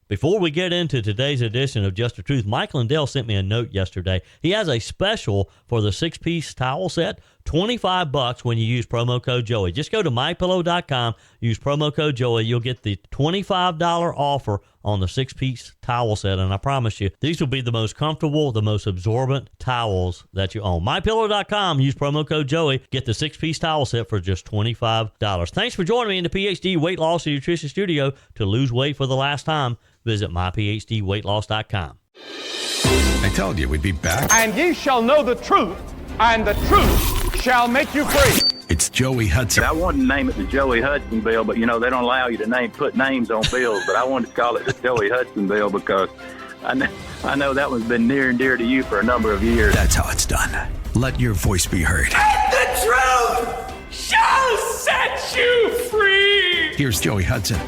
Before we get into today's edition of Just the Truth, Mike Lindell sent me a note yesterday. He has a special for the 6-piece towel set, $25 when you use promo code Joey. Just go to mypillow.com, use promo code Joey. You'll get the $25 offer on the 6-piece towel set, and I promise you, these will be the most comfortable, the most absorbent towels that you own. mypillow.com, use promo code Joey, get the 6-piece towel set for just $25. Thanks for joining me in the PhD Weight Loss and Nutrition Studio. To lose weight for the last time, visit myphdweightloss.com. I told you we'd be back. And ye shall know the truth, and the truth shall make you free. It's Joey Hudson. I wanted to name it the Joey Hudson Bill, but, they don't allow you to put names on bills. But I wanted to call it the Joey Hudson Bill because I know that one's been near and dear to you for a number of years. That's how it's done. Let your voice be heard. And the truth shall set you free. Here's Joey Hudson.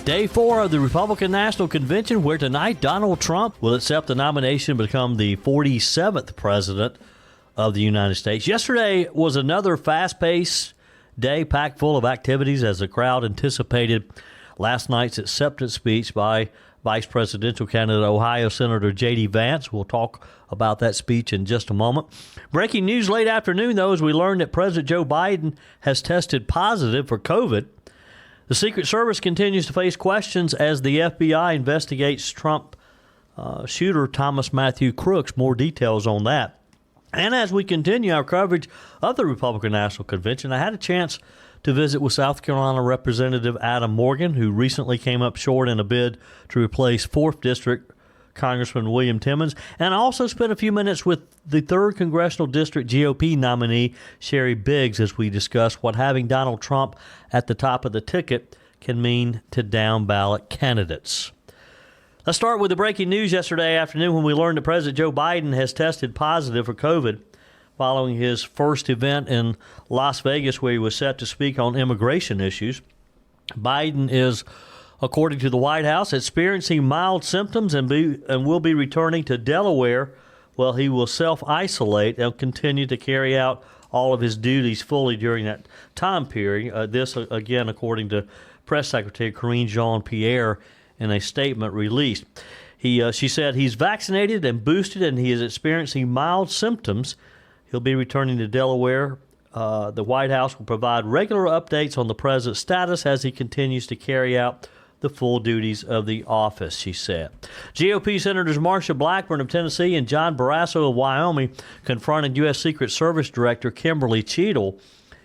Day 4 of the Republican National Convention, where tonight Donald Trump will accept the nomination to become the 47th president of the United States. Yesterday was another fast-paced day packed full of activities as the crowd anticipated last night's acceptance speech by Vice Presidential candidate Ohio Senator JD Vance. We'll talk about that speech in just a moment. Breaking news late afternoon, though, as we learned that President Joe Biden has tested positive for COVID. The Secret Service continues to face questions as the FBI investigates Trump shooter Thomas Matthew Crooks. More details on that. And as we continue our coverage of the Republican National Convention, I had a chance to visit with South Carolina Representative Adam Morgan, who recently came up short in a bid to replace 4th District Congressman William Timmons. And I also spent a few minutes with the 3rd Congressional District GOP nominee, Sheri Biggs, as we discuss what having Donald Trump at the top of the ticket can mean to down-ballot candidates. Let's start with the breaking news yesterday afternoon when we learned that President Joe Biden has tested positive for COVID following his first event in Las Vegas where he was set to speak on immigration issues. Biden is, according to the White House, experiencing mild symptoms and will be returning to Delaware while he will self-isolate and continue to carry out all of his duties fully during that time period. This, again, according to Press Secretary Karine Jean-Pierre in a statement released. She said he's vaccinated and boosted and he is experiencing mild symptoms. He'll be returning to Delaware. The White House will provide regular updates on the president's status as he continues to carry out the full duties of the office, she said. GOP Senators Marsha Blackburn of Tennessee and John Barrasso of Wyoming confronted U.S. Secret Service Director Kimberly Cheadle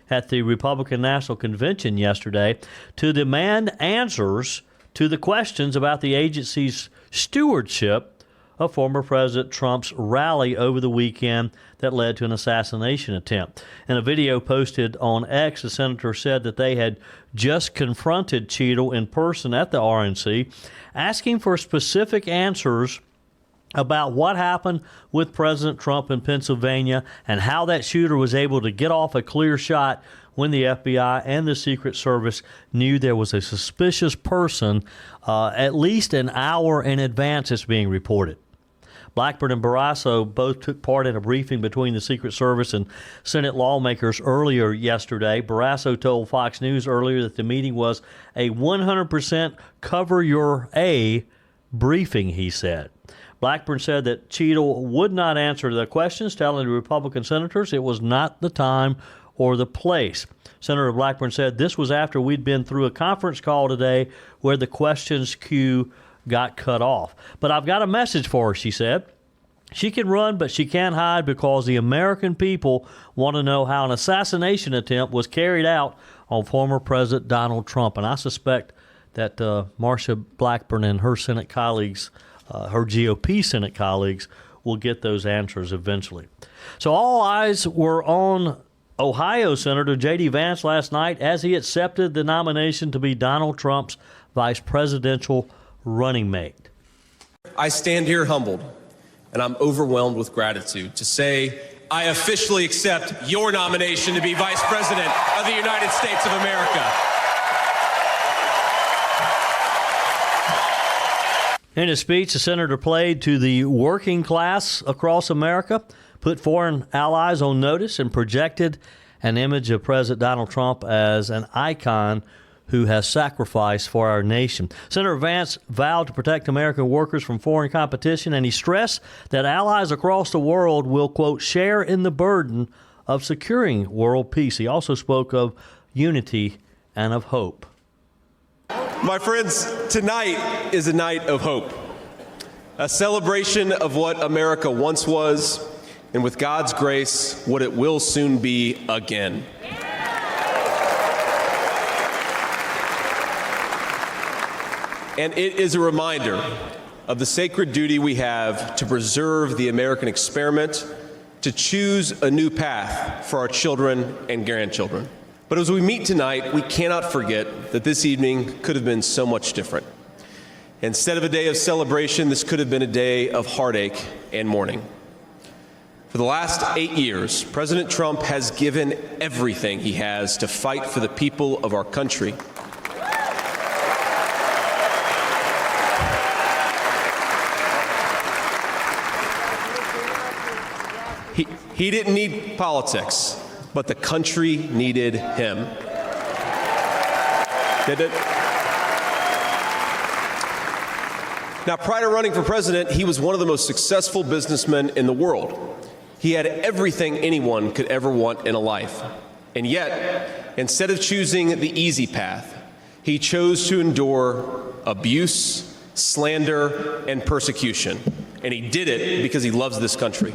at the Republican National Convention yesterday to demand answers to the questions about the agency's stewardship of former President Trump's rally over the weekend that led to an assassination attempt. In a video posted on X, the senator said that they had just confronted Cheadle in person at the RNC, asking for specific answers about what happened with President Trump in Pennsylvania and how that shooter was able to get off a clear shot when the FBI and the Secret Service knew there was a suspicious person at least an hour in advance it's being reported. Blackburn and Barrasso both took part in a briefing between the Secret Service and Senate lawmakers earlier yesterday. Barrasso told Fox News earlier that the meeting was a 100% cover your A briefing, he said. Blackburn said that Cheadle would not answer the questions, telling the Republican senators it was not the time or the place. Senator Blackburn said this was after we'd been through a conference call today where the questions queue got cut off. But I've got a message for her, she said. She can run, but she can't hide because the American people want to know how an assassination attempt was carried out on former President Donald Trump. And I suspect that Marsha Blackburn and her Senate colleagues, her GOP Senate colleagues, will get those answers eventually. So all eyes were on Ohio Senator JD Vance last night as he accepted the nomination to be Donald Trump's vice presidential running mate. I stand here humbled, and I'm overwhelmed with gratitude to say I officially accept your nomination to be Vice President of the United States of America. In his speech, the senator played to the working class across America, put foreign allies on notice, and projected an image of President Donald Trump as an icon who has sacrificed for our nation. Senator Vance vowed to protect American workers from foreign competition, and he stressed that allies across the world will, quote, share in the burden of securing world peace. He also spoke of unity and of hope. My friends, tonight is a night of hope, a celebration of what America once was, and with God's grace, what it will soon be again. And it is a reminder of the sacred duty we have to preserve the American experiment, to choose a new path for our children and grandchildren. But as we meet tonight, we cannot forget that this evening could have been so much different. Instead of a day of celebration, this could have been a day of heartache and mourning. For the last 8 years, President Trump has given everything he has to fight for the people of our country. He didn't need politics, but the country needed him. Did it? Now, prior to running for president, he was one of the most successful businessmen in the world. He had everything anyone could ever want in a life. And yet, instead of choosing the easy path, he chose to endure abuse, slander, and persecution. And he did it because he loves this country.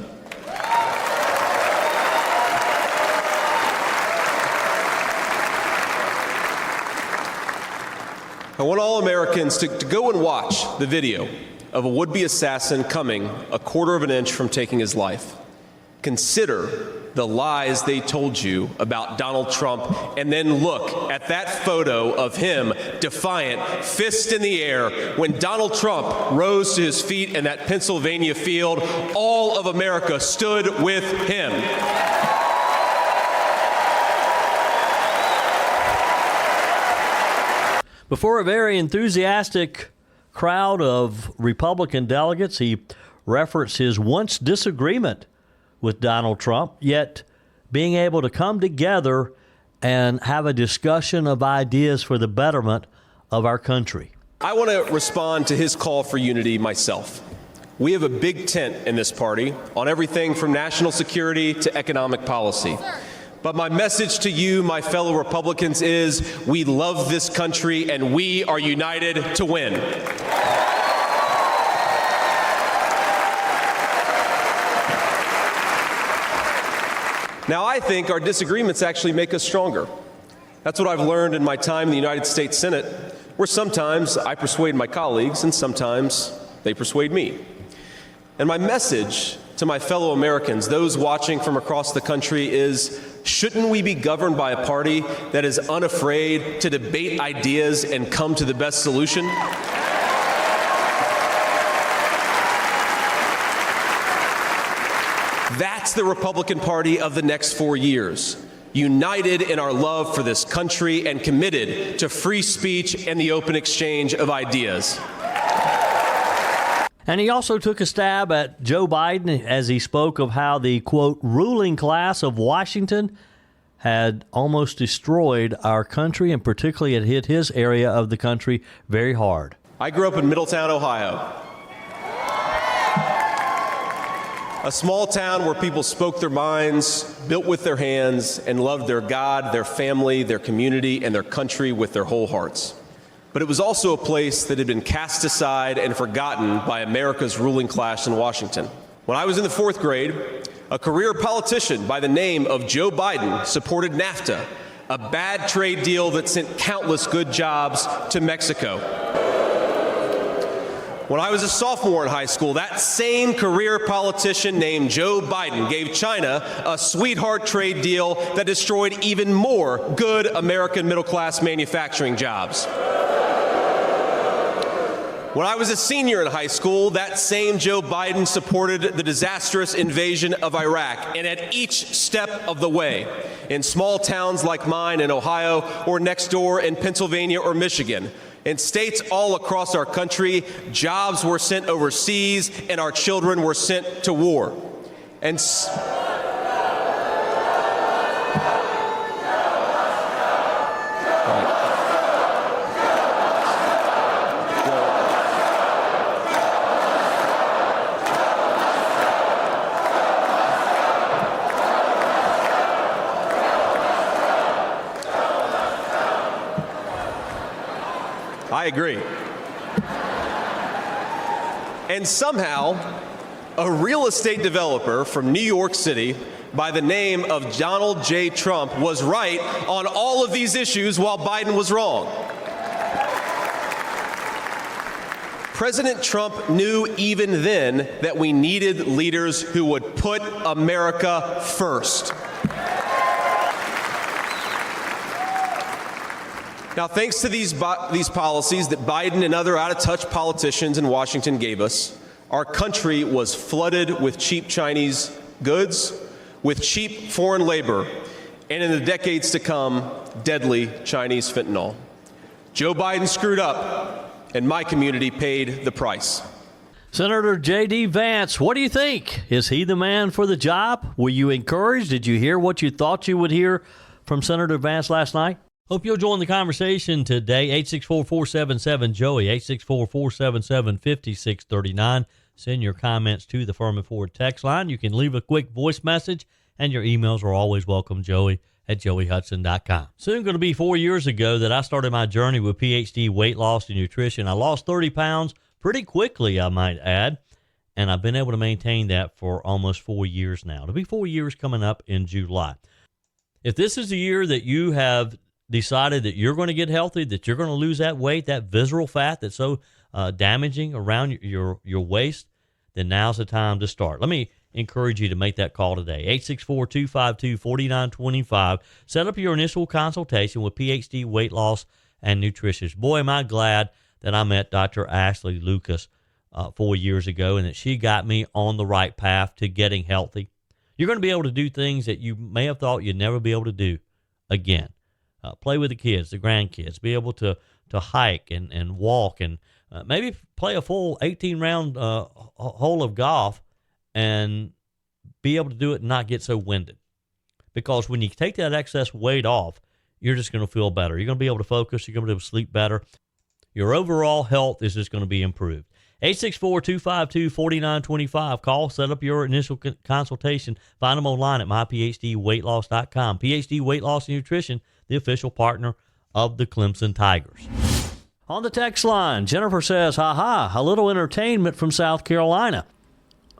I want all Americans to go and watch the video of a would-be assassin coming a quarter of an inch from taking his life. Consider the lies they told you about Donald Trump, and then look at that photo of him, defiant, fist in the air, when Donald Trump rose to his feet in that Pennsylvania field. All of America stood with him. Before a very enthusiastic crowd of Republican delegates, he referenced his once disagreement with Donald Trump, yet being able to come together and have a discussion of ideas for the betterment of our country. I want to respond to his call for unity myself. We have a big tent in this party on everything from national security to economic policy. But my message to you, my fellow Republicans, is we love this country and we are united to win. Now, I think our disagreements actually make us stronger. That's what I've learned in my time in the United States Senate, where sometimes I persuade my colleagues and sometimes they persuade me. And my message to my fellow Americans, those watching from across the country, is shouldn't we be governed by a party that is unafraid to debate ideas and come to the best solution? That's the Republican Party of the next 4 years, united in our love for this country and committed to free speech and the open exchange of ideas. And he also took a stab at Joe Biden as he spoke of how the, quote, ruling class of Washington had almost destroyed our country, and particularly it hit his area of the country very hard. I grew up in Middletown, Ohio, a small town where people spoke their minds, built with their hands, and loved their God, their family, their community, and their country with their whole hearts. But it was also a place that had been cast aside and forgotten by America's ruling class in Washington. When I was in the 4th grade, a career politician by the name of Joe Biden supported NAFTA, a bad trade deal that sent countless good jobs to Mexico. When I was a sophomore in high school, that same career politician named Joe Biden gave China a sweetheart trade deal that destroyed even more good American middle-class manufacturing jobs. When I was a senior in high school, that same Joe Biden supported the disastrous invasion of Iraq, and at each step of the way, in small towns like mine in Ohio or next door in Pennsylvania or Michigan, in states all across our country, jobs were sent overseas and our children were sent to war. And I agree. And somehow, a real estate developer from New York City by the name of Donald J. Trump was right on all of these issues while Biden was wrong. President Trump knew even then that we needed leaders who would put America first. Now, thanks to these policies that Biden and other out-of-touch politicians in Washington gave us, our country was flooded with cheap Chinese goods, with cheap foreign labor, and in the decades to come, deadly Chinese fentanyl. Joe Biden screwed up, and my community paid the price. Senator JD Vance, what do you think? Is he the man for the job? Were you encouraged? Did you hear what you thought you would hear from Senator Vance last night? Hope you'll join the conversation today. 864-477-JOEY, 864-477-5639. Send your comments to the Furman Ford text line. You can leave a quick voice message, and your emails are always welcome, joey@joeyhudson.com. Soon going to be 4 years ago that I started my journey with PhD weight loss and nutrition. I lost 30 pounds pretty quickly, I might add, and I've been able to maintain that for almost 4 years now. It'll be 4 years coming up in July. If this is the year that you have decided that you're going to get healthy, that you're going to lose that weight, that visceral fat that's so damaging around your waist, then now's the time to start. Let me encourage you to make that call today. 864-252-4925. Set up your initial consultation with PhD Weight Loss and Nutrition. Boy, am I glad that I met Dr. Ashley Lucas 4 years ago and that she got me on the right path to getting healthy. You're going to be able to do things that you may have thought you'd never be able to do again. Play with the kids, the grandkids, be able to hike and walk and maybe play a full 18-round hole of golf and be able to do it and not get so winded. Because when you take that excess weight off, you're just going to feel better. You're going to be able to focus. You're going to be able to sleep better. Your overall health is just going to be improved. 864-252-4925. Call, set up your initial consultation. Find them online at myphdweightloss.com. PhD Weight Loss and Nutrition, the official partner of the Clemson Tigers. On the text line, Jennifer says, ha, a little entertainment from South Carolina.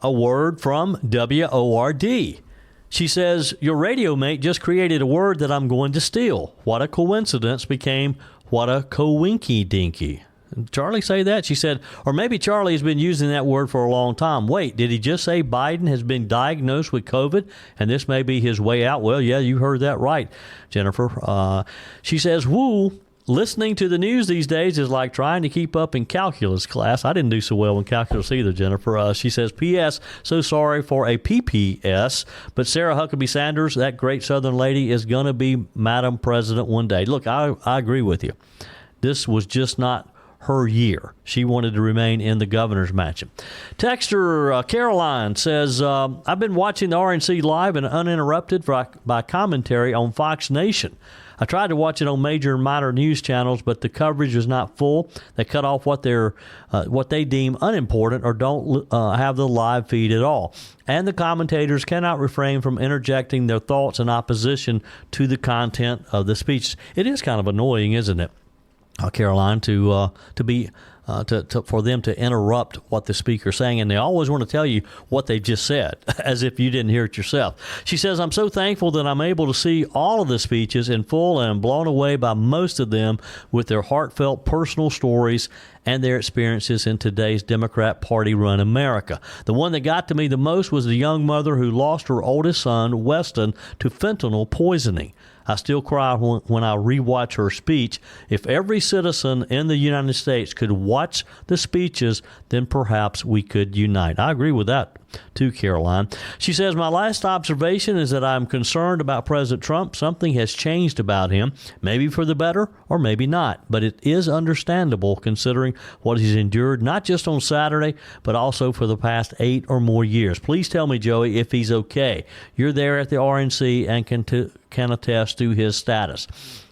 A word from WORD. She says, your radio mate just created a word that I'm going to steal. What a coincidence became what a coinky-dinky. Did Charlie say that? She said, or maybe Charlie has been using that word for a long time. Wait, did he just say Biden has been diagnosed with COVID and this may be his way out? Well, yeah, you heard that right, Jennifer. She says, woo, listening to the news these days is like trying to keep up in calculus class. I didn't do so well in calculus either, Jennifer. She says, P.S., so sorry for a PPS, but Sarah Huckabee Sanders, that great Southern lady, is going to be Madam President one day. Look, I agree with you. This was just not her year. She wanted to remain in the governor's mansion. Texter Caroline says, I've been watching the RNC live and uninterrupted by commentary on Fox Nation. I tried to watch it on major and minor news channels, but the coverage is not full. They cut off what they deem unimportant or don't have the live feed at all. And the commentators cannot refrain from interjecting their thoughts in opposition to the content of the speech. It is kind of annoying, isn't it, Caroline, for them to interrupt what the speaker's saying, and they always want to tell you what they just said, as if you didn't hear it yourself. She says, I'm so thankful that I'm able to see all of the speeches in full, and I'm blown away by most of them with their heartfelt personal stories and their experiences in today's Democrat Party-run America. The one that got to me the most was the young mother who lost her oldest son, Weston, to fentanyl poisoning. I still cry when I rewatch her speech. If every citizen in the United States could watch the speeches, then perhaps we could unite. I agree with that too, Caroline. She says, my last observation is that I'm concerned about President Trump. Something has changed about him, maybe for the better or maybe not. But it is understandable considering what he's endured, not just on Saturday, but also for the past 8 or more years. Please tell me, Joey, if he's okay. You're there at the RNC and can attest to his status.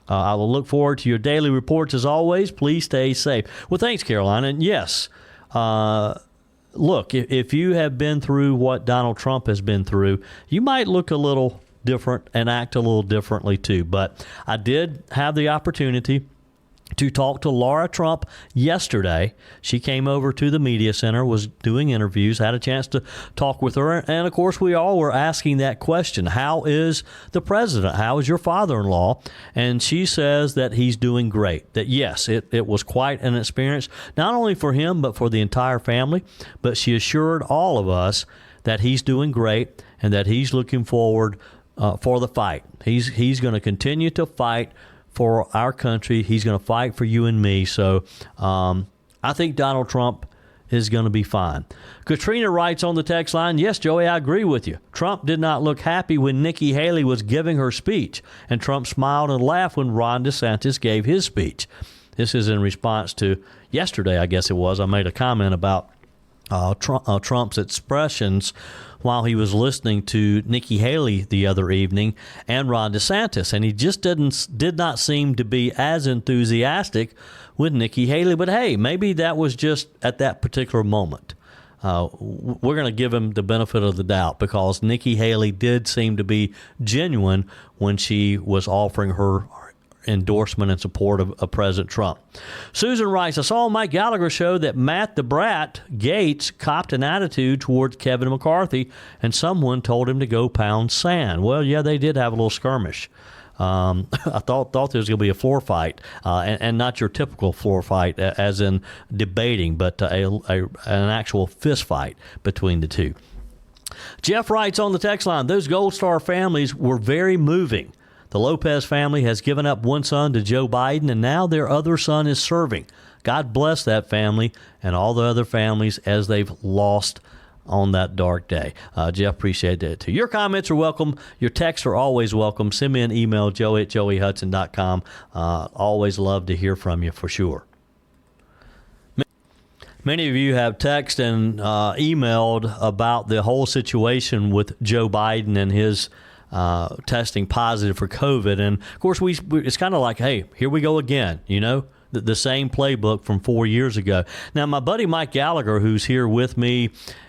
I will look forward to your daily reports as always. Please stay safe. Well, thanks, Caroline. And yes, look, if you have been through what Donald Trump has been through, you might look a little different and act a little differently too. But I did have the opportunity to talk to Laura Trump yesterday. She came over to the media center, was doing interviews, had a chance to talk with her. And, of course, we all were asking that question. How is the president? How is your father-in-law? And she says that he's doing great, that, yes, it was quite an experience, not only for him but for the entire family. But she assured all of us that he's doing great and that he's looking forward for the fight. He's going to continue to fight for our country. He's going to fight for you and me. So I think Donald Trump is going to be fine. Katrina writes on the text line, yes, Joey, I agree with you. Trump did not look happy when Nikki Haley was giving her speech, and Trump smiled and laughed when Ron DeSantis gave his speech. This is in response to yesterday, I guess it was. I made a comment about Trump's expressions while he was listening to Nikki Haley the other evening and Ron DeSantis, and he just did not seem to be as enthusiastic with Nikki Haley. But hey, maybe that was just at that particular moment. We're going to give him the benefit of the doubt because Nikki Haley did seem to be genuine when she was offering her endorsement and support of President Trump. Susan writes, I saw on Mike Gallagher's show that Matt the Brat Gaetz copped an attitude towards Kevin McCarthy, and someone told him to go pound sand. Well, yeah, they did have a little skirmish. I thought there was going to be a floor fight, and not your typical floor fight, as in debating, but an actual fist fight between the two. Jeff writes on the text line, those Gold Star families were very moving. The Lopez family has given up one son to Joe Biden, and now their other son is serving. God bless that family and all the other families as they've lost on that dark day. Jeff, appreciate that too. Your comments are welcome. Your texts are always welcome. Send me an email, joey@joeyhudson.com. Always love to hear from you for sure. Many of you have texted and emailed about the whole situation with Joe Biden and his testing positive for COVID. And, of course, it's kind of like, hey, here we go again, the same playbook from 4 years ago. Now, my buddy Mike Gallagher, who's here with me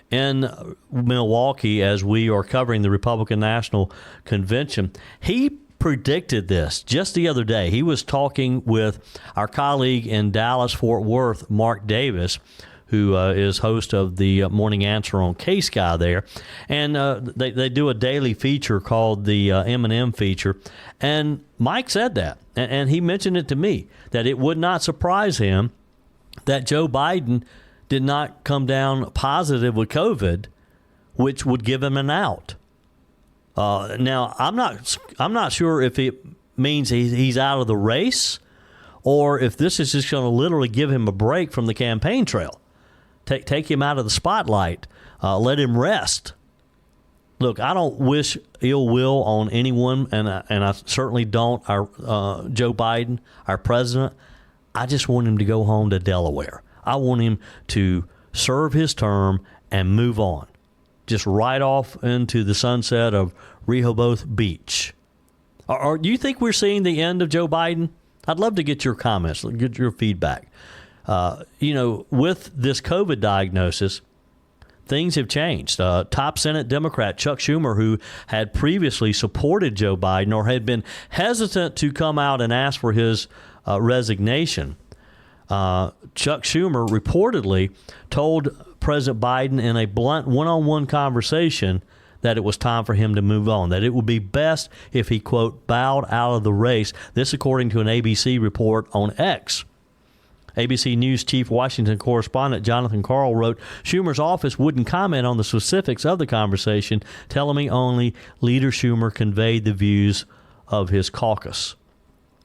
in Milwaukee as we are covering the Republican National Convention, he predicted this just the other day. He was talking with our colleague in Dallas-Fort Worth, Mark Davis, who is host of the Morning Answer on K-Sky there. And they do a daily feature called the M&M feature. And Mike said that, and he mentioned it to me, that it would not surprise him that Joe Biden did not come down positive with COVID, which would give him an out. Now, I'm not sure if it means he's out of the race or if this is just going to literally give him a break from the campaign trail. Take him out of the spotlight. Let him rest. Look, I don't wish ill will on anyone, and I certainly don't our Joe Biden, our president. I just want him to go home to Delaware. I want him to serve his term and move on. Just right off into the sunset of Rehoboth Beach. Or do you think we're seeing the end of Joe Biden? I'd love to get your comments, get your feedback. With this COVID diagnosis, things have changed. Top Senate Democrat Chuck Schumer, who had previously supported Joe Biden or had been hesitant to come out and ask for his resignation, Chuck Schumer reportedly told President Biden in a blunt one-on-one conversation that it was time for him to move on, that it would be best if he, quote, bowed out of the race. This according to an ABC report on X. ABC News chief Washington correspondent Jonathan Karl wrote, Schumer's office wouldn't comment on the specifics of the conversation, telling me only Leader Schumer conveyed the views of his caucus.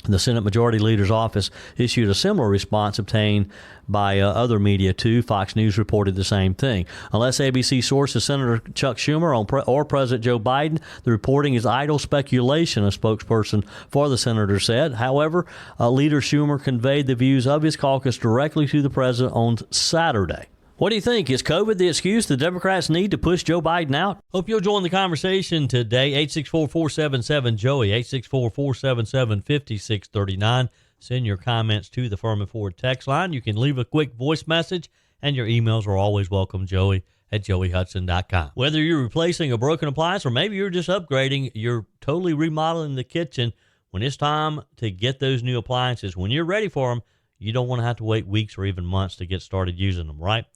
The Senate Majority Leader's office issued a similar response obtained by other media, too. Fox News reported the same thing. Unless ABC sources Senator Chuck Schumer or President Joe Biden, the reporting is idle speculation, a spokesperson for the senator said. However, Leader Schumer conveyed the views of his caucus directly to the president on Saturday. What do you think? Is COVID the excuse the Democrats need to push Joe Biden out? Hope you'll join the conversation today. 864-477-JOEY, 864-477-5639. Send your comments to the Furman Ford text line. You can leave a quick voice message, and your emails are always welcome, joey@joeyhudson.com. Whether you're replacing a broken appliance or maybe you're just upgrading, you're totally remodeling the kitchen, when it's time to get those new appliances, when you're ready for them, you don't want to have to wait weeks or even months to get started using them, right?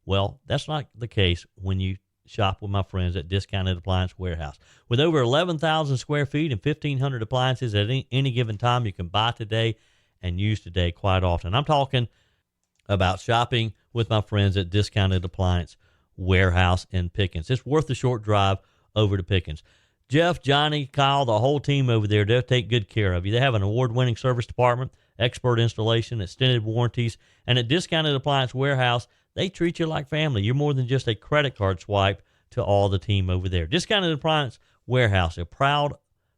Well, that's not the case when you shop with my friends at Discounted Appliance Warehouse. With over 11,000 square feet and 1,500 appliances at any given time, you can buy today and use today quite often. I'm talking about shopping with my friends at Discounted Appliance Warehouse in Pickens. It's worth the short drive over to Pickens. Jeff, Johnny, Kyle, the whole team over there, they'll take good care of you. They have an award-winning service department, expert installation, extended warranties, and at Discounted Appliance Warehouse, they treat you like family. You're more than just a credit card swipe to all the team over there. Discounted Appliance Warehouse, they're proud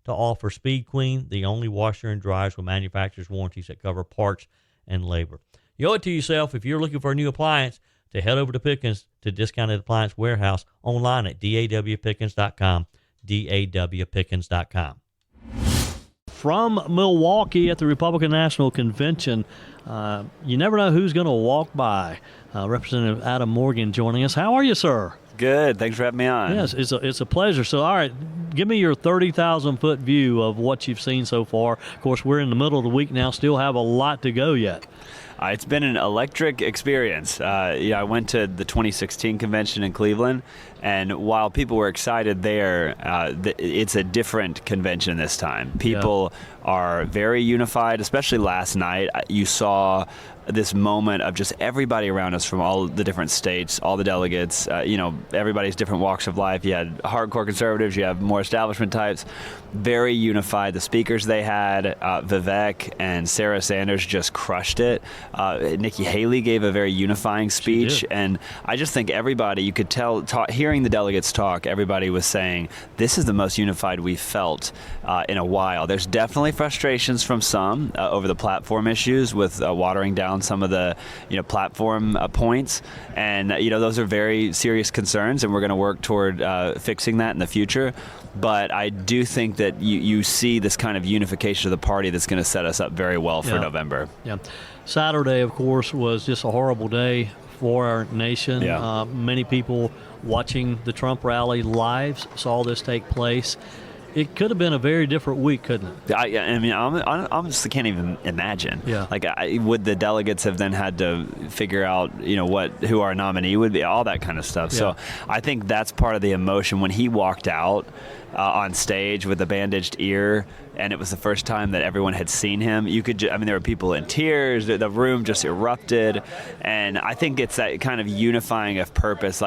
to offer Speed Queen, the only washer and dryers with manufacturer's warranties that cover parts and labor. You owe it to yourself if you're looking for a new appliance to head over to Pickens to Discounted Appliance Warehouse online at dawpickens.com, dawpickens.com. From Milwaukee at the Republican National Convention, you never know who's going to walk by. Representative Adam Morgan joining us. How are you, sir? Good. Thanks for having me on. Yes, it's a pleasure. So, all right, give me your 30,000-foot view of what you've seen so far. Of course, we're in the middle of the week now, still have a lot to go yet. It's been an electric experience. I went to the 2016 convention in Cleveland, and while people were excited there, it's a different convention this time. People are very unified, especially last night. You saw this moment of just everybody around us from all the different states, all the delegates, everybody's different walks of life. You had hardcore conservatives, you have more establishment types, very unified. The speakers they had, Vivek and Sarah Sanders just crushed it. Nikki Haley gave a very unifying speech, and I just think everybody, you could tell, hearing the delegates talk, everybody was saying, this is the most unified we've felt in a while. There's definitely frustrations from some over the platform issues with watering down some of the platform points, and those are very serious concerns, and we're going to work toward fixing that in the future. But I do think that you see this kind of unification of the party that's going to set us up very well for November. Yeah. Saturday, of course, was just a horrible day for our nation. Yeah. Many people watching the Trump rally live saw this take place. It could have been a very different week, couldn't it? I honestly can't even imagine. Yeah. Would the delegates have then had to figure out, who our nominee would be, all that kind of stuff. Yeah. So I think that's part of the emotion when he walked out on stage with a bandaged ear, and it was the first time that everyone had seen him. There were people in tears. The room just erupted, and I think it's that kind of unifying of purpose.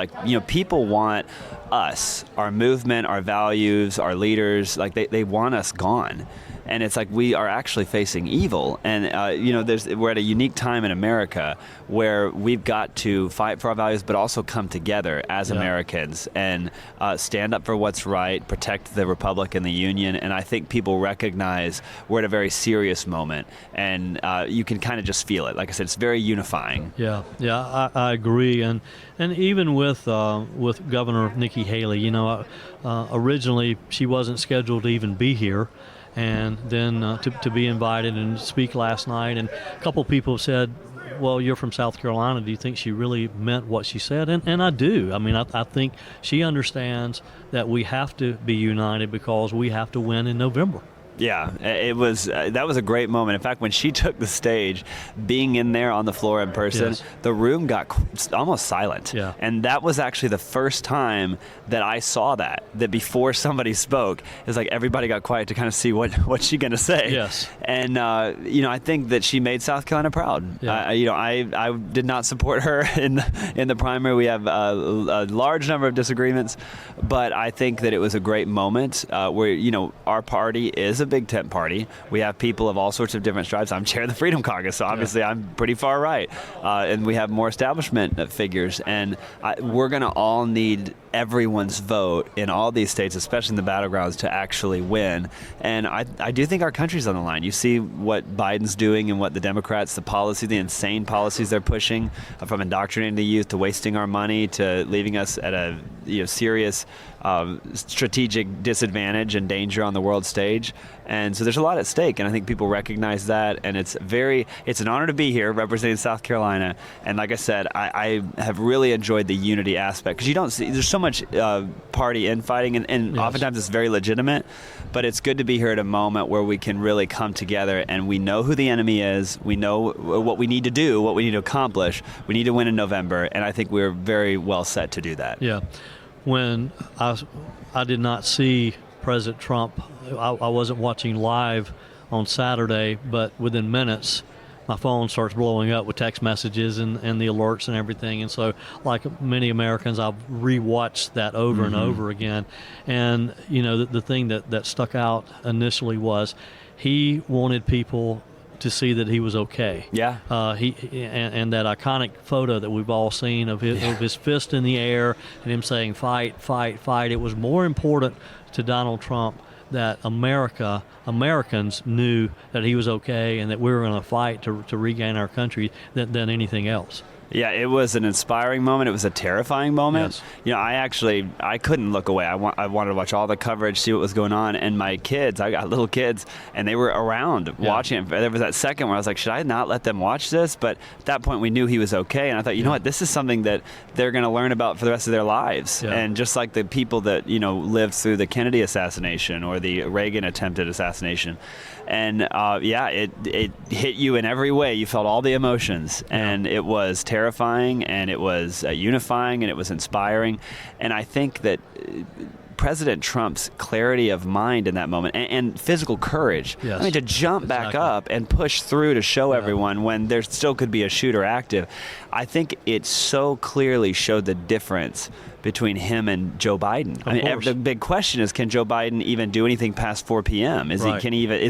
People want us, our movement, our values, our leaders. They want us gone. And it's like we are actually facing evil. And, we're at a unique time in America where we've got to fight for our values, but also come together as Americans and stand up for what's right, protect the Republic and the Union. And I think people recognize we're at a very serious moment. And you can kind of just feel it. Like I said, it's very unifying. Yeah, I agree. And even with Governor Nikki Haley, originally she wasn't scheduled to even be here. And then to be invited and speak last night. And a couple people said, well, you're from South Carolina. Do you think she really meant what she said? And I do. I think she understands that we have to be united because we have to win in November. Yeah, it was. That was a great moment. In fact, when she took the stage, being in there on the floor in person, the room got almost silent. Yeah. And that was actually the first time that I saw that before somebody spoke, it was like everybody got quiet to kind of see what's she going to say. Yes. And, I think that she made South Carolina proud. Yeah. I did not support her in the primary. We have a large number of disagreements, but I think that it was a great moment where, our party is a big tent party. We have people of all sorts of different stripes. I'm chair of the Freedom Caucus, so obviously I'm pretty far right. And we have more establishment figures. And we're going to all need everyone's vote in all these states, especially in the battlegrounds, to actually win. And I do think our country's on the line. You see what Biden's doing and what the Democrats, the insane policies they're pushing, from indoctrinating the youth to wasting our money to leaving us at a serious strategic disadvantage and danger on the world stage. And so there's a lot at stake, and I think people recognize that, and it's an honor to be here representing South Carolina. And like I said, I have really enjoyed the unity aspect, because you don't see, there's so much party infighting, and oftentimes it's very legitimate, but it's good to be here at a moment where we can really come together, and we know who the enemy is, we know what we need to do, what we need to accomplish, we need to win in November, and I think we're very well set to do that. Yeah. When I did not see President Trump, I wasn't watching live on Saturday, but within minutes, my phone starts blowing up with text messages and the alerts and everything. And so, like many Americans, I've rewatched that over and over again. And, the thing that stuck out initially was he wanted people to see that he was okay. Yeah. And that iconic photo that we've all seen of his fist in the air and him saying, "Fight, fight, fight." It was more important to Donald Trump that Americans knew that he was okay and that we were going to fight to regain our country than anything else. Yeah, it was an inspiring moment. It was a terrifying moment. Yes. I couldn't look away. I wanted to watch all the coverage, see what was going on. And my kids, I got little kids, and they were around watching it. There was that second where I was like, should I not let them watch this? But at that point, we knew he was okay. And I thought, you know what, this is something that they're going to learn about for the rest of their lives. Yeah. And just like the people that, lived through the Kennedy assassination or the Reagan attempted assassination. And it hit you in every way. You felt all the emotions, and it was terrifying, and it was unifying, and it was inspiring. And I think that President Trump's clarity of mind in that moment and physical courage, yes. I mean, to jump back up and push through to show everyone when there still could be a shooter active, I think it so clearly showed the difference between him and Joe Biden. I mean, the big question is, can Joe Biden even do anything past 4 p.m.? Is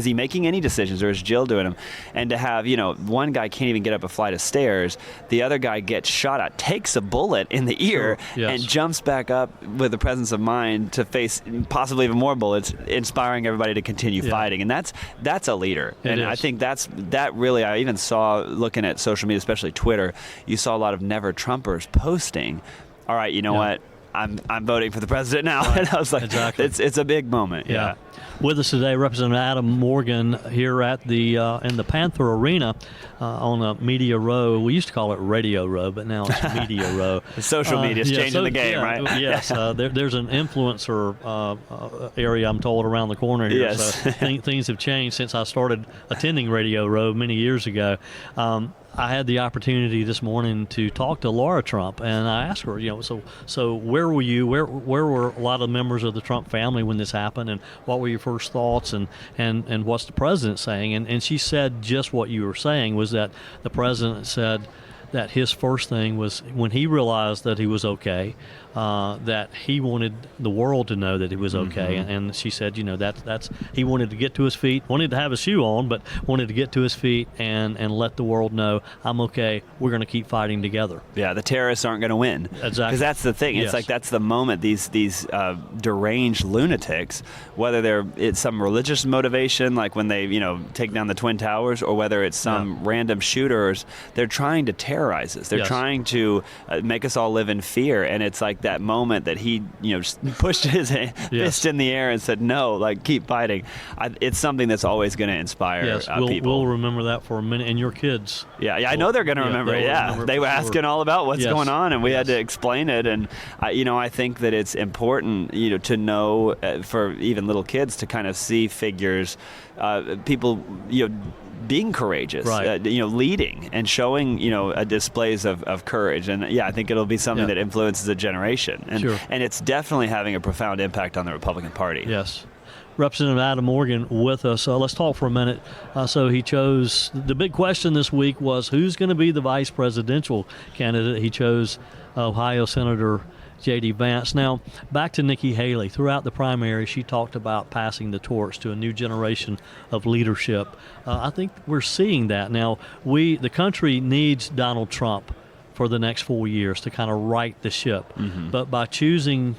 he making any decisions, or is Jill doing them? And to have, one guy can't even get up a flight of stairs, the other guy gets shot at, takes a bullet in the ear, and jumps back up with the presence of mind to face possibly even more bullets, inspiring everybody to continue fighting. And that's a leader. I think that really, I even saw, looking at social media, especially Twitter, you saw a lot of never Trumpers posting, all right, you know what? I'm voting for the president now. Right. And I was like, it's a big moment. Yeah. With us today, Representative Adam Morgan here at the in the Panther Arena on Media Row. We used to call it Radio Row, but now it's Media Row. Social media is changing the game, right? Yes. There's an influencer area, I'm told, around the corner here. Yes. So things have changed since I started attending Radio Row many years ago. I had the opportunity this morning to talk to Laura Trump, and I asked her, so where were you? Where were a lot of members of the Trump family when this happened, and what were your first thoughts, and what's the president saying? And she said just what you were saying, was that the president said that his first thing was, when he realized that he was okay, that he wanted the world to know that he was okay. And she said, that's he wanted to get to his feet, wanted to have a shoe on, but wanted to get to his feet and let the world know, I'm okay, we're going to keep fighting together. Yeah, the terrorists aren't going to win. Exactly. Because that's the thing. It's like, that's the moment these deranged lunatics, whether it's some religious motivation, like when they, take down the Twin Towers, or whether it's some random shooters, they're trying to terrorize us. They're trying to make us all live in fear. And it's like that moment that he, just pushed his fist in the air and said, no, keep fighting. It's something that's always going to inspire people. We'll remember that for a minute. And your kids. I know they're going to remember it. They were asking all about what's going on, and we had to explain it. And, I think that it's important, to know for even little kids to kind of see figures, people, being courageous, leading and showing, displays of courage. And I think it'll be something that influences a generation. And it's definitely having a profound impact on the Republican Party. Yes. Representative Adam Morgan with us. Let's talk for a minute. So he chose, the big question this week was, who's going to be the vice presidential candidate? He chose Ohio Senator JD Vance. Now, back to Nikki Haley. Throughout the primary, she talked about passing the torch to a new generation of leadership. I think we're seeing that now. The country needs Donald Trump for the next 4 years to kind of right the ship. But by choosing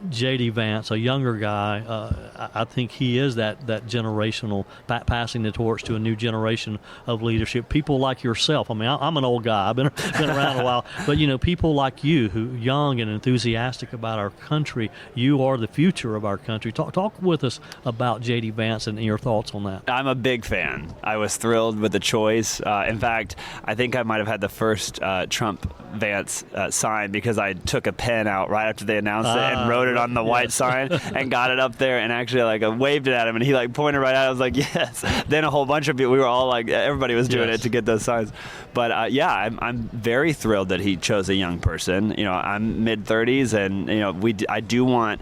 JD Vance, a younger guy, I think he is that generational, passing the torch to a new generation of leadership. People like yourself. I mean, I'm an old guy. I've been around a while. But, people like you who young and enthusiastic about our country, you are the future of our country. Talk with us about JD Vance and your thoughts on that. I'm a big fan. I was thrilled with the choice. In fact, I think I might have had the first Trump-Vance sign because I took a pen out right after they announced it and wrote it on the white sign and got it up there and actually I waved it at him and he pointed right at it. I was like, yes. Then a whole bunch of people, we were all everybody was doing it to get those signs. But I'm very thrilled that he chose a young person. I'm mid-30s and I do want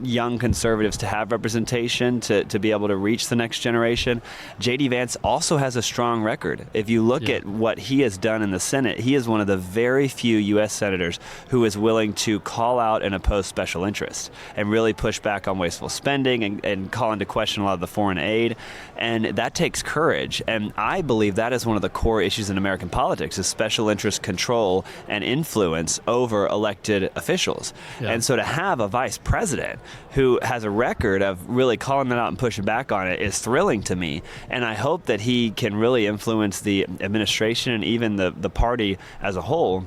young conservatives to have representation to be able to reach the next generation. JD Vance also has a strong record. If you look at what he has done in the Senate, he is one of the very few U.S. senators who is willing to call out and oppose special interests and really push back on wasteful spending and call into question a lot of the foreign aid. And that takes courage. And I believe that is one of the core issues in American politics is special interest control and influence over elected officials. Yeah. And so to have a vice president who has a record of really calling that out and pushing back on it is thrilling to me. And I hope that he can really influence the administration and even the party as a whole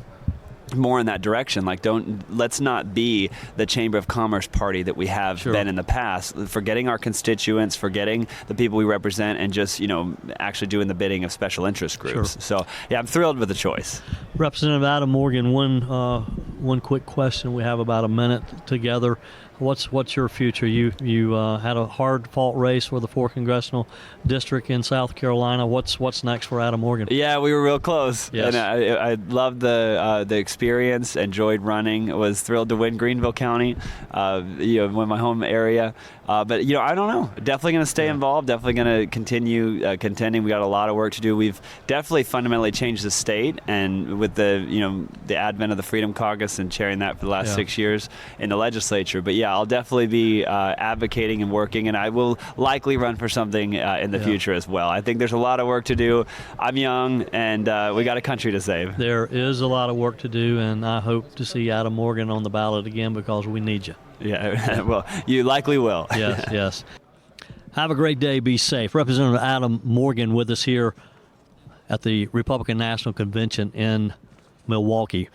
more in that direction. Let's not be the Chamber of Commerce party that we have been in the past, forgetting our constituents, forgetting the people we represent, and just, actually doing the bidding of special interest groups. Sure. So, I'm thrilled with the choice. Representative Adam Morgan, one quick question. We have about a minute together. What's your future? You had a hard-fought race for the 4th Congressional District in South Carolina. What's next for Adam Morgan? Yeah, we were real close. Yes. And I loved the experience, enjoyed running, was thrilled to win Greenville County, win my home area. But, I don't know. Definitely going to stay involved, definitely going to continue contending. We got a lot of work to do. We've definitely fundamentally changed the state, and with the advent of the Freedom Caucus and chairing that for the last 6 years in the legislature. But, I'll definitely be advocating and working, and I will likely run for something in the future as well. I think there's a lot of work to do. I'm young, and we got a country to save. There is a lot of work to do, and I hope to see Adam Morgan on the ballot again because we need you. Yeah, well, you likely will. Yes. Have a great day. Be safe. Representative Adam Morgan with us here at the Republican National Convention in Milwaukee.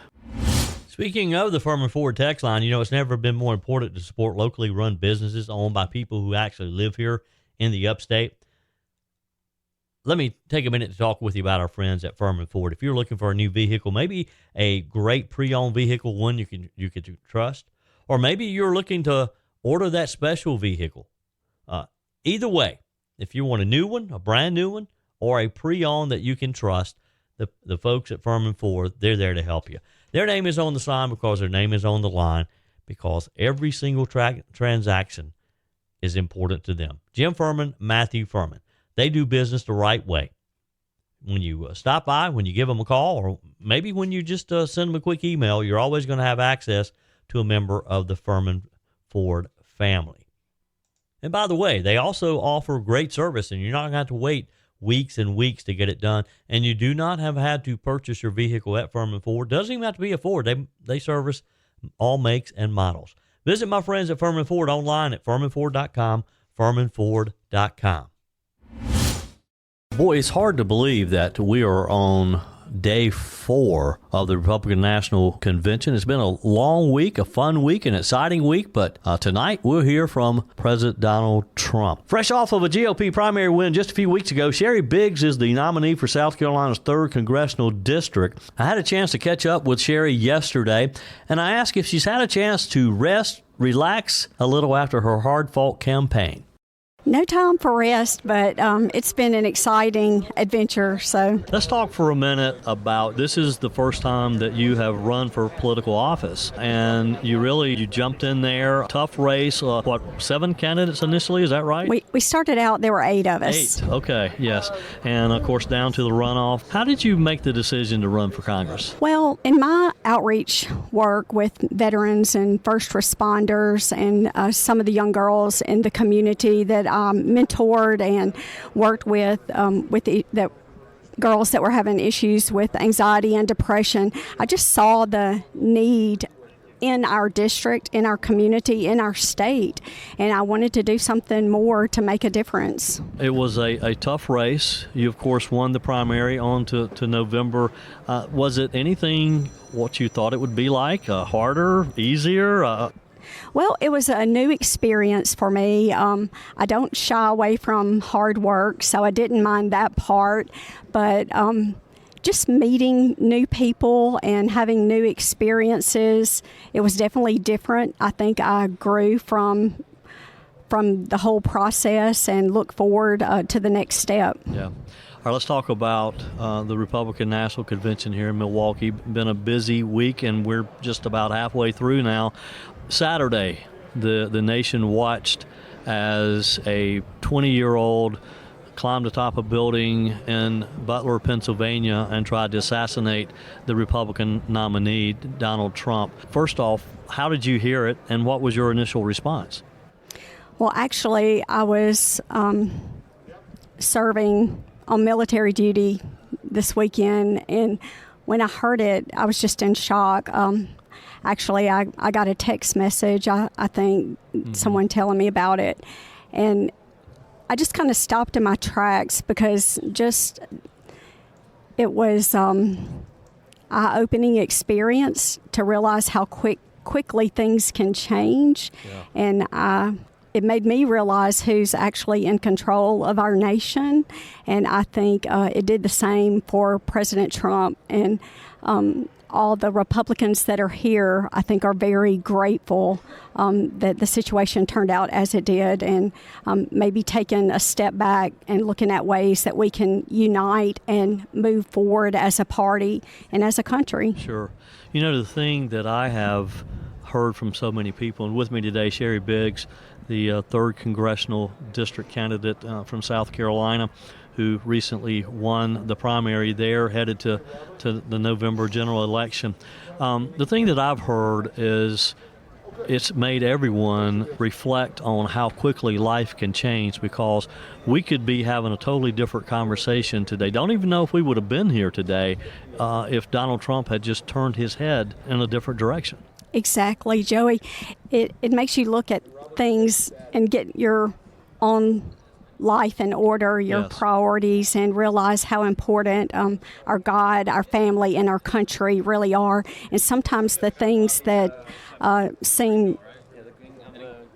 Speaking of the Furman Ford text line, it's never been more important to support locally run businesses owned by people who actually live here in the upstate. Let me take a minute to talk with you about our friends at Furman Ford. If you're looking for a new vehicle, maybe a great pre-owned vehicle, one you could trust, or maybe you're looking to order that special vehicle. Either way, if you want a new one, a brand new one, or a pre-owned that you can trust, the folks at Furman Ford, they're there to help you. Their name is on the sign because their name is on the line, because every single transaction is important to them. Jim Furman, Matthew Furman. They do business the right way. When you stop by, when you give them a call, or maybe when you just send them a quick email, you're always going to have access to a member of the Furman Ford family. And by the way, they also offer great service, and you're not going to have to wait weeks and weeks to get it done. And you do not have had to purchase your vehicle at Furman Ford. Doesn't even have to be a Ford. They service all makes and models. Visit my friends at Furman Ford online at FurmanFord.com, FurmanFord.com. Boy, it's hard to believe that we are on day 4 of the Republican National Convention. It's been a long week, a fun week, an exciting week, but tonight we'll hear from President Donald Trump. Fresh off of a GOP primary win just a few weeks ago, Sheri Biggs is the nominee for South Carolina's 3rd Congressional District. I had a chance to catch up with Sheri yesterday, and I asked if she's had a chance to rest, relax a little after her hard-fought campaign. No time for rest, but it's been an exciting adventure. So let's talk for a minute about, this is the first time that you have run for political office, and you jumped in there. Tough race. 7 candidates initially? Is that right? We started out, there were 8 of us. 8. Okay. Yes. And of course down to the runoff. How did you make the decision to run for Congress? Well, in my outreach work with veterans and first responders and some of the young girls in the community that mentored and worked with the girls that were having issues with anxiety and depression, I just saw the need in our district, in our community, in our state. And I wanted to do something more to make a difference. It was a tough race. You, of course, won the primary on to November. Was it anything what you thought it would be like? Harder, easier? Well, it was a new experience for me. I don't shy away from hard work, so I didn't mind that part. But just meeting new people and having new experiences, it was definitely different. I think I grew from the whole process and look forward to the next step. Yeah. All right, let's talk about the Republican National Convention here in Milwaukee. Been a busy week, and we're just about halfway through now. Saturday, the nation watched as a 20-year-old climbed atop a building in Butler, Pennsylvania, and tried to assassinate the Republican nominee, Donald Trump. First off, how did you hear it, and what was your initial response? Well, actually, I was serving on military duty this weekend, and when I heard it, I was just in shock. Actually, I got a text message, I think, someone telling me about it, and I just kind of stopped in my tracks because it was eye-opening experience to realize how quickly things can change, and it made me realize who's actually in control of our nation, and I think it did the same for President Trump. And all the Republicans that are here, I think, are very grateful that the situation turned out as it did, and maybe taking a step back and looking at ways that we can unite and move forward as a party and as a country. Sure. You know, the thing that I have heard from so many people, and with me today, Sheri Biggs, the Third Congressional District candidate from South Carolina, who recently won the primary there, headed to the November general election. The thing that I've heard is it's made everyone reflect on how quickly life can change, because we could be having a totally different conversation today. Don't even know if we would have been here today if Donald Trump had just turned his head in a different direction. Exactly, Joey. It makes you look at things and get your own life in order, your priorities, and realize how important our God, our family, and our country really are. And sometimes the things that seem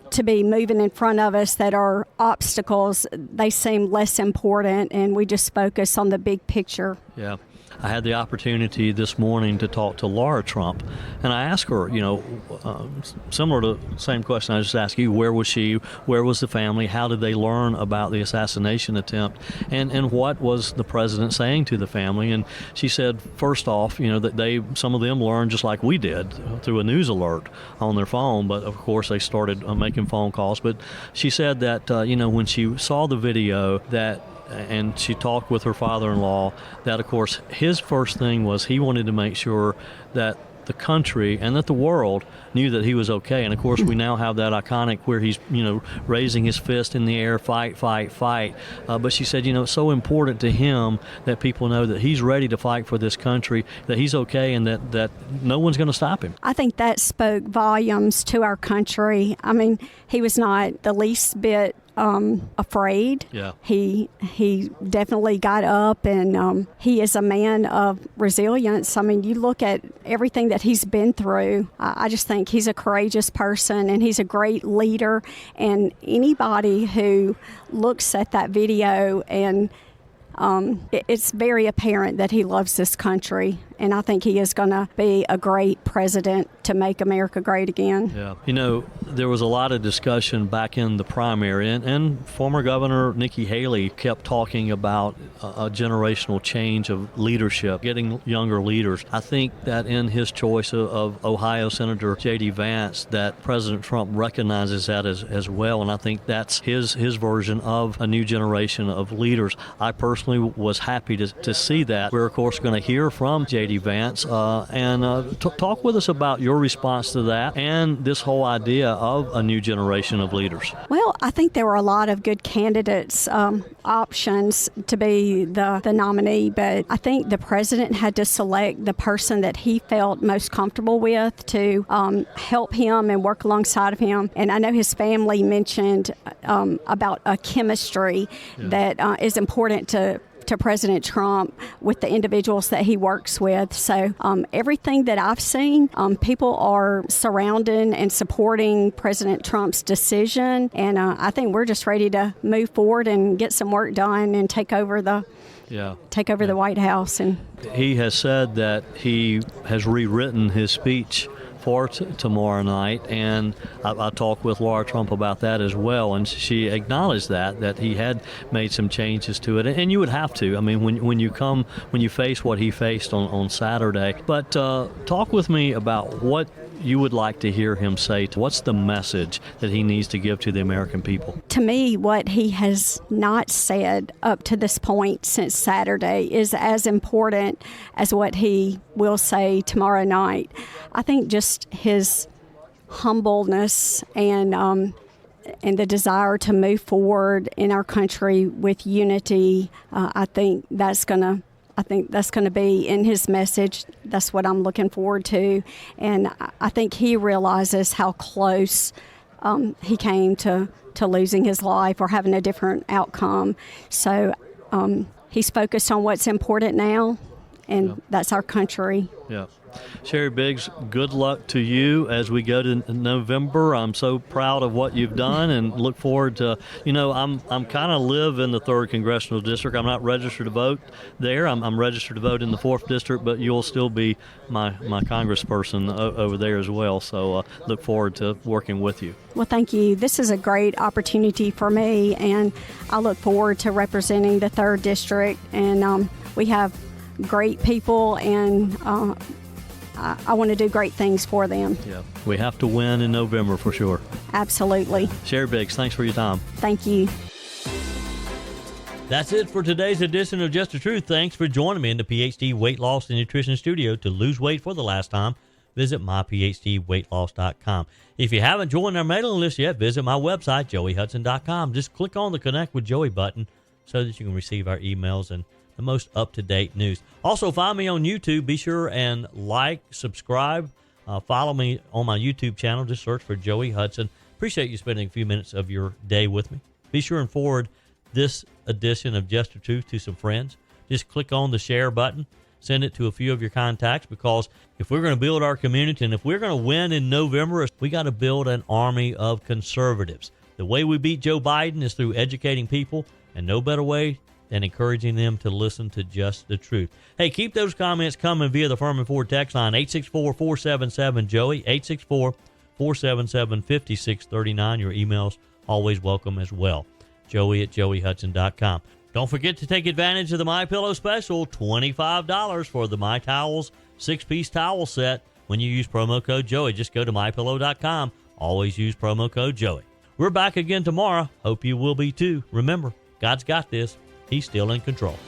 to be moving in front of us that are obstacles, they seem less important, and we just focus on the big picture. Yeah. I had the opportunity this morning to talk to Laura Trump, and I asked her, similar to the same question I just asked you, where was she, where was the family, how did they learn about the assassination attempt, and what was the president saying to the family? And she said, first off, that some of them learned just like we did through a news alert on their phone, but of course they started making phone calls. But she said that, when she saw the video and she talked with her father-in-law, that of course his first thing was he wanted to make sure that the country and that the world knew that he was okay. And of course we now have that iconic where he's raising his fist in the air, fight, fight, fight. But she said it's so important to him that people know that he's ready to fight for this country, that he's okay, and that no one's going to stop him. I think that spoke volumes to our country. I mean, he was not the least bit afraid. Yeah. He definitely got up, and he is a man of resilience. I mean, you look at everything that he's been through. I just think he's a courageous person, and he's a great leader. And anybody who looks at that video, and it's very apparent that he loves this country, and I think he is going to be a great president to make America great again. Yeah. There was a lot of discussion back in the primary, and former Governor Nikki Haley kept talking about a generational change of leadership, getting younger leaders. I think that in his choice of Ohio Senator JD Vance, that President Trump recognizes that as well, and I think that's his version of a new generation of leaders. I personally was happy to see that. We're, of course, going to hear from JD Vance and talk with us about your response to that and this whole idea of a new generation of leaders? Well, I think there were a lot of good candidates, options to be the nominee, but I think the president had to select the person that he felt most comfortable with to help him and work alongside of him. And I know his family mentioned about a chemistry that is important to President Trump with the individuals that he works with. So everything that I've seen, people are surrounding and supporting President Trump's decision. And I think we're just ready to move forward and get some work done and take over the White House. And he has said that he has rewritten his speech for tomorrow night, and I talked with Laura Trump about that as well, and she acknowledged that he had made some changes to it, and you would have to. I mean, when you face what he faced on Saturday. But talk with me about what you would like to hear him say. What's the message that he needs to give to the American people? To me, what he has not said up to this point since Saturday is as important as what he will say tomorrow night. I think just his humbleness and the desire to move forward in our country with unity, I think that's going to be in his message. That's what I'm looking forward to. And I think he realizes how close he came to losing his life or having a different outcome. So he's focused on what's important now, and that's our country. Yeah. Sheri Biggs, good luck to you as we go to November. I'm so proud of what you've done and look forward to, I'm kind of live in the 3rd Congressional District. I'm not registered to vote there. I'm registered to vote in the 4th District, but you'll still be my congressperson over there as well. So look forward to working with you. Well, thank you. This is a great opportunity for me, and I look forward to representing the 3rd District. And we have great people, and I want to do great things for them. Yeah, we have to win in November for sure. Absolutely. Sheri Biggs, thanks for your time. Thank you. That's it for today's edition of Just the Truth. Thanks for joining me in the PhD Weight Loss and Nutrition Studio. To lose weight for the last time, visit myphdweightloss.com. If you haven't joined our mailing list yet, visit my website, joeyhudson.com. Just click on the Connect with Joey button so that you can receive our emails and the most up-to-date news. Also, find me on YouTube. Be sure and like, subscribe, follow me on my YouTube channel. Just search for Joey Hudson. Appreciate you spending a few minutes of your day with me. Be sure and forward this edition of Just the Truth to some friends. Just click on the share button. Send it to a few of your contacts, because if we're going to build our community and if we're going to win in November, we got to build an army of conservatives. The way we beat Joe Biden is through educating people, and no better way and encouraging them to listen to Just the Truth. Hey, keep those comments coming via the Furman Ford text line, 864-477-JOEY, 864-477-5639. Your emails always welcome as well. Joey@joeyhudson.com. Don't forget to take advantage of the MyPillow special, $25 for the My Towels 6-piece towel set when you use promo code Joey. Just go to MyPillow.com. Always use promo code Joey. We're back again tomorrow. Hope you will be too. Remember, God's got this. He's still in control.